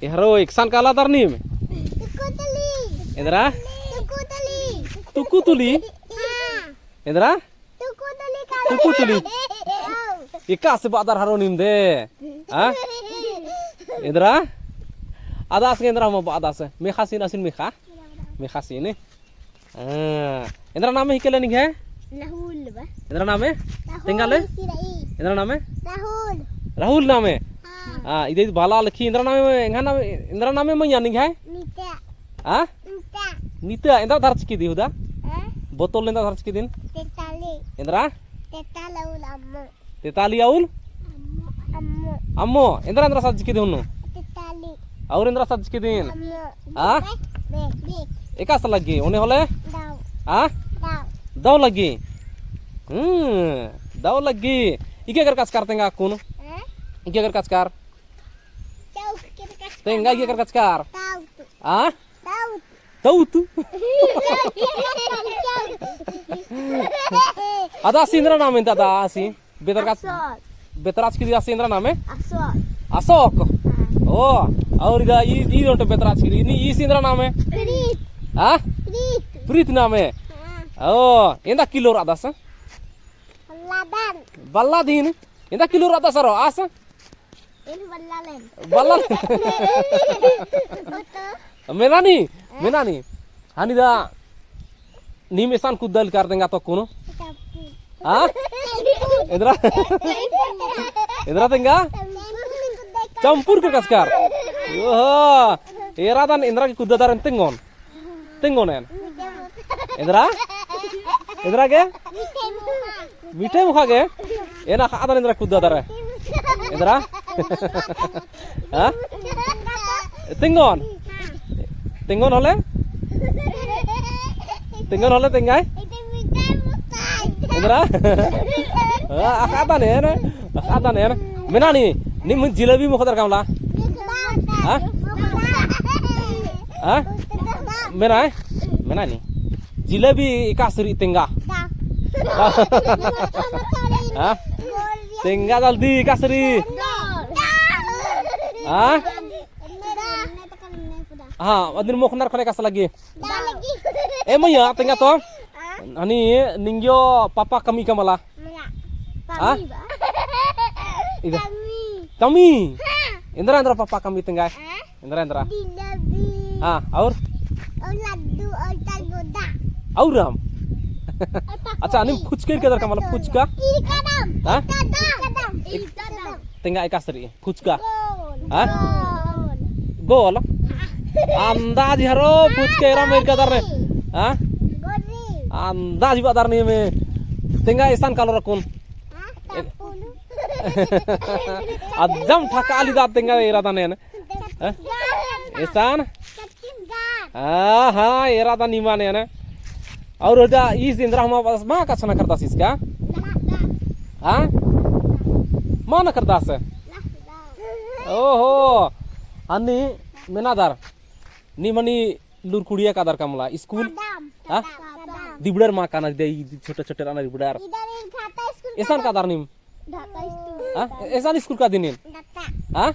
Hero iksan kala tarnim. Indra? Tuku tuli. Indra? Tuku tuli. Ika sebadar haronim de. Ah? Indra? Ada asing Indra mau ada asing. Mekhasin asin mekha. Mekhasin ini. Indra nama hikele nih ya? Rahul ba? Indra nama? Tinggal le? Indra nama? Rahul. Rahul nama? Ini bala laki Indra nama Indra nama mau nyaning hai? Nita. Ah? Nita. Nita Indra darah ciki di udah? Botol Indra darah ciki din? Tetali. Indra? Tetalaul ammo. Tetali aul? Ammo. Ammo Indra Indra sah ciki di hunu? Tetali. Aur Indra sah ciki din? Ammo. Ah? Bek. Ekas lagi, unih oleh? Daw. Ah? Daw. Daw lagi. Daw lagi. Ike agar kaskar tengah aku nu. Ike agar kaskar. Daw kirkas. Tengah ike agar kaskar. Daw. Ah? Daw. Tahu tu. Ada Indra nama minta ada asi. Betar kas. Betar as kiri asi Indra nama? Asok. Asok. Oh, aur ida ini untuk betar as kiri. Ini Indra nama? Prit. Ah? Prit. Prit nama? Oh, indah kilo ada sah? Ladan. Balladin. Indah kilo ada sah ro asa? Ini balalen. Ballad. Betul. Menani. Hani dah nimesan kudal kar denga to kuno? Ah? Indra? Indra tengah? Campur ke kaskar. Wah, era dan Indra ki kudadaran tengon. Tengonen. Indra? Indra ke? Mite mukha ke? Enak ada Indra kudadara. Indra? Hah? Tengon. Tengon oleh? Tengon oleh tengah? Indra? Akatan ya, akatan ya. Menani, ni mun jilebi mau kotor kamu lah? Hah? Hah? Menani, jilebi kasuri tengah. Hah? Tengah daldi kasuri. Hah? Adin mau kenar kone kas lagi. Emang ya tengah toh? Ani ningyo papa kami kamala. Ah? Ida. Kami. Indra papa kami tengah. Indra. Aur? Laddu talgoda. Auram. Acha ani fuchka kedar kamala fuchka? Kadam. Hah? Kadam. Tengah ikasri fuchka. Hah? Gol. Andaz haro fuchka era mer kadar ne. Hah? Andaz badar ni me. Tengah isan kalau rakun. Ajam thaka ali da tengah era tane. Hah? Isan? हाँ era निमाने है ना और उधर इस इंद्रा हम बस माँ का सुना करता इसका हाँ माँ न करता से ओहो अन्नी मेनादार निमनी लुरकुड़िया का दर कमला स्कूल हाँ दिबड़र माँ का ना दे छोटे छोटे राना दिबड़र ऐसा का दर निम हाँ ऐसा स्कूल का दिन हाँ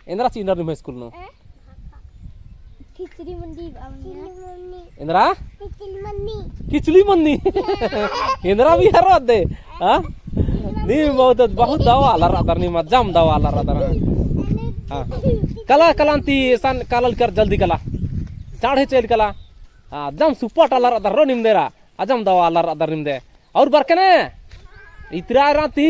इंद्रा चिंदर निम स्कूल नो खिचड़ी मंडी इंद्रा खिचड़ी मंडी इंद्रा भी हर दे हाँ नहीं बहुत दवा लड़ा दर नहीं मजाम दवा लड़ा दर हाँ कला कलांती सन कलल कर जल्दी कला चाढ़े चल कला हाँ जम सुपट लड़ा दर रो निम्देरा अजम दवा लड़ा दर निम्दे और बरकने इतरा राती